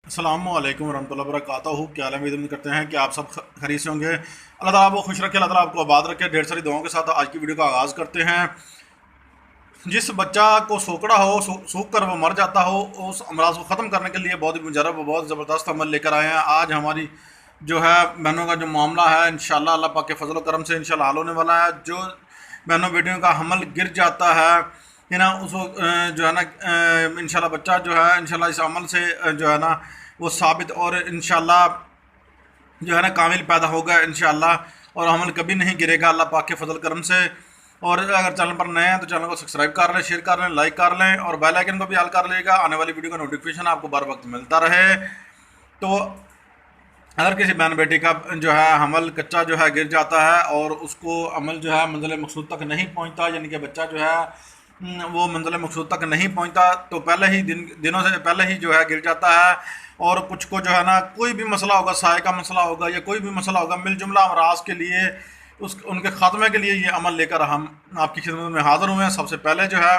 अस्सलामुअलैकुम वरहमतुल्लाहि वबरकातुहू। क्या हाल है? उम्मीद करते हैं कि आप सब खरीद से होंगे। अल्लाह ताला आपको खुश रखे, अल्लाह ताला आपको आबाद रखे। ढेर सारी दुआओं के साथ आज की वीडियो का आगाज़ करते हैं। जिस बच्चा को सोकड़ा हो, सूख कर वो मर जाता हो, उस अमराज को ख़त्म करने के लिए बहुत ही मुजरब और बहुत ज़बरदस्त अमल लेकर आए हैं। आज हमारी जो है बहनों का जो मामला है, इंशाल्लाह अल्लाह पाक के फजल करम से इंशाल्लाह हल होने वाला है। जो बहनों बेटियों का हमल गिर जाता है ना, उसको जो है ना इंशाल्लाह बच्चा जो है इंशाल्लाह इस अमल से जो है ना वो साबित और इंशाल्लाह जो है ना कामिल पैदा होगा इंशाल्लाह। और हमल कभी नहीं गिरेगा अल्लाह पाक के फजल करम से। और अगर चैनल पर नए हैं तो चैनल को सब्सक्राइब कर लें, शेयर कर लें, लाइक कर लें और बेल आइकन को भी ऑल कर लीजिएगा। आने वाली वीडियो का नोटिफिकेशन आपको बर वक्त मिलता रहे। तो अगर किसी बहन बेटी का जो है हमल कच्चा जो है गिर जाता है और उसको अमल जो है मंजिल मकसूद तक नहीं पहुंचता, यानी कि बच्चा जो है वो मंजिल मकसूद तक नहीं पहुंचता, तो पहले ही दिनों से पहले ही जो है गिर जाता है। और कुछ को जो है ना कोई भी मसला होगा, साय का मसला होगा या कोई भी मसला होगा, मिलजुमला अमराज के लिए उनके ख़ात्मे के लिए ये अमल लेकर हम आपकी खिदमत में हाज़िर हुए हैं। सबसे पहले जो है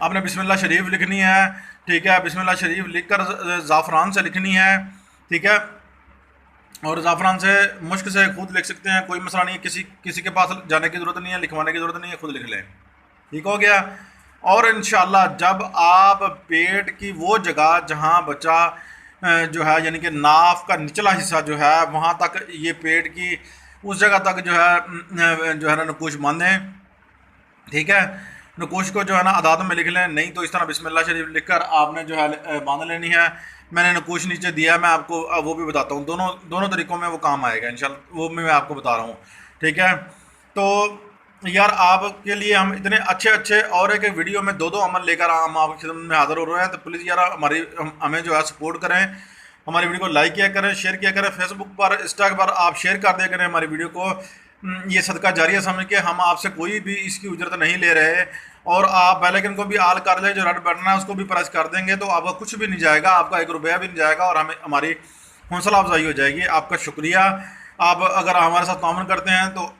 आपने बिस्मिल्लाह शरीफ लिखनी है, ठीक है। बिस्मिल्लाह शरीफ लिखकर ज़ाफ़रान से लिखनी है, ठीक है। और ज़ाफ़रान से मुश्क से खुद लिख सकते हैं, कोई मसला नहीं है। किसी किसी के पास जाने की ज़रूरत नहीं है, लिखवाने की ज़रूरत नहीं है, खुद लिख लें, ठीक हो गया। और इंशाल्लाह जब आप पेट की वो जगह जहाँ बच्चा जो है यानी कि नाफ का निचला हिस्सा जो है वहाँ तक, ये पेट की उस जगह तक जो है ना नकुश बांधें, ठीक है। नकुश को जो है ना अदाद में लिख लें, नहीं तो इस तरह बिस्मिल्लाह शरीफ लिखकर आपने जो है बांध लेनी है। मैंने नकुश नीचे दिया है, मैं आपको वो भी बताता हूँ। दोनों दोनों तरीक़ों में वो काम आएगा इंशाल्लाह, वो भी मैं आपको बता रहा हूँ, ठीक है। तो यार आपके लिए हम इतने अच्छे अच्छे और एक एक वीडियो में दो दो अमल लेकर हम आपकी खिदमत में हाज़िर हो रहे हैं। तो प्लीज़ यार हमें जो है सपोर्ट करें, हमारी वीडियो को लाइक किया करें, शेयर किया करें। फेसबुक पर, इंस्टा पर आप शेयर कर दिया करें हमारी वीडियो को। ये सदका जारिया समझ के हम आपसे कोई भी इसकी उजरत नहीं ले रहे। और आप बेल आइकन को भी ऑल कर लें, जो रेड बटन है उसको भी प्रेस कर देंगे तो आपका कुछ भी नहीं जाएगा, आपका एक रुपया भी नहीं जाएगा और हमें हमारी हौसला अफजाई हो जाएगी। आपका शुक्रिया। आप अगर हमारे साथ ताउन करते हैं तो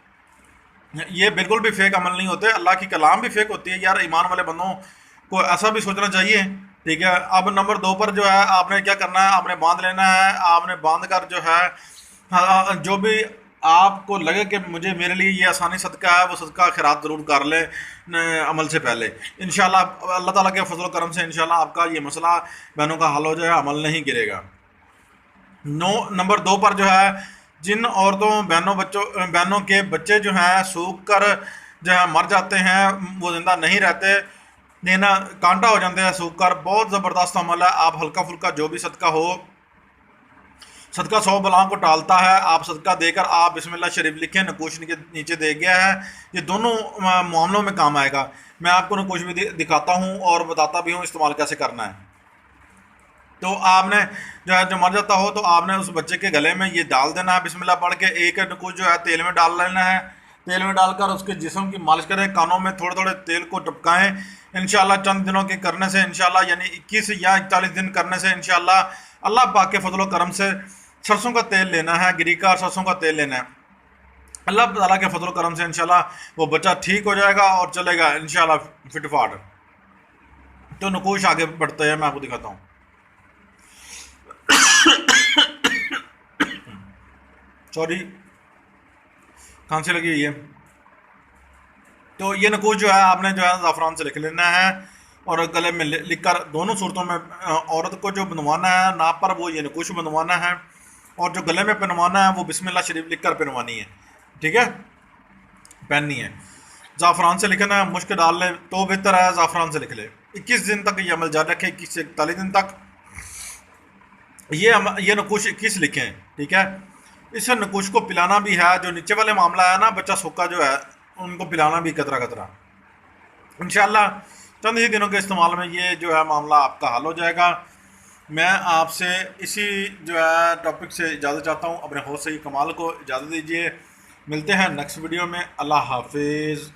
ये बिल्कुल भी फेक अमल नहीं होते, अल्लाह की कलाम भी फेक होती है यार। ईमान वाले बंदों को ऐसा भी सोचना चाहिए, ठीक है। अब नंबर 2 पर जो है आपने क्या करना है, आपने बांध लेना है। आपने बांध कर जो है जो भी आपको लगे कि मुझे मेरे लिए ये आसानी सदका है, वो सदका खैरात ज़रूर कर लें अमल से पहले। इंशाल्लाह अल्लाह ताला के फजल करम से इंशाल्लाह आपका ये मसला बहनों का हल हो जाए, अमल नहीं गिरेगा। नंबर 2 पर जो है जिन औरतों बहनों के बच्चे जो हैं सूख कर जो है मर जाते हैं, वो ज़िंदा नहीं रहते, नहीं ना कांटा हो जाते हैं सूख कर, बहुत ज़बरदस्त अमल है। आप हल्का फुल्का जो भी सदका हो, सदका 100 बलाओं को टालता है। आप सदका देकर आप बिस्मिल्लाह शरीफ लिखें, नकुश के नीचे दे गया है, ये दोनों मामलों में काम आएगा। मैं आपको नकुश भी दिखाता हूँ और बताता भी हूँ इस्तेमाल कैसे करना है। तो आपने जो है जो मर जाता हो तो आपने उस बच्चे के गले में ये डाल देना है बिस्मिल्लाह पढ़ के। एक नकुश जो है तेल में डाल लेना है, तेल में डालकर उसके जिस्म की मालिश करें, कानों में थोड़े थोड़े तेल को टपकाएं। इंशाल्लाह चंद दिनों के करने से इंशाल्लाह यानी 21 या 41 दिन करने से इंशाल्लाह अल्लाह पाक के फजल करम से सरसों का तेल लेना है, गिरी का सरसों का तेल लेना है। अल्लाह ताला के फजल करम से इंशाल्लाह वो बच्चा ठीक हो जाएगा और चलेगा इंशाल्लाह फिटफाट। तो नकुश आगे बढ़ते हैं, मैं आपको दिखाता हूँ। सॉरी, खांसी लगी हुई है। तो ये नकुश जो है आपने जो है ज़ाफ़रान से लिख लेना है और गले में लिख कर दोनों सूरतों में औरत को जो बनवाना है नाप पर, वो ये नकुश बनवाना है। और जो गले में पहनवाना है वो बिस्मिल्लाह शरीफ लिख कर पहनवानी है, ठीक है, पहननी है। ज़ाफ़रान से लिखना है, मुश्क डाल लें तो बेहतर है, ज़ाफ़रान से लिख ले। 21 दिन तक ये अमल जारी रखें, 21 से 41 दिन तक ये नकुश 21 लिखें, ठीक है। इस नकुश को पिलाना भी है, जो नीचे वाले मामला है ना बच्चा सूखा जो है उनको पिलाना भी कतरा कतरा। इंशाल्लाह चंद ही दिनों के इस्तेमाल में ये जो है मामला आपका हल हो जाएगा। मैं आपसे इसी जो है टॉपिक से इजाज़त चाहता हूँ। अपने हौसले कमाल को इजाज़त दीजिए। मिलते हैं नेक्स्ट वीडियो में। अल्लाह हाफिज़।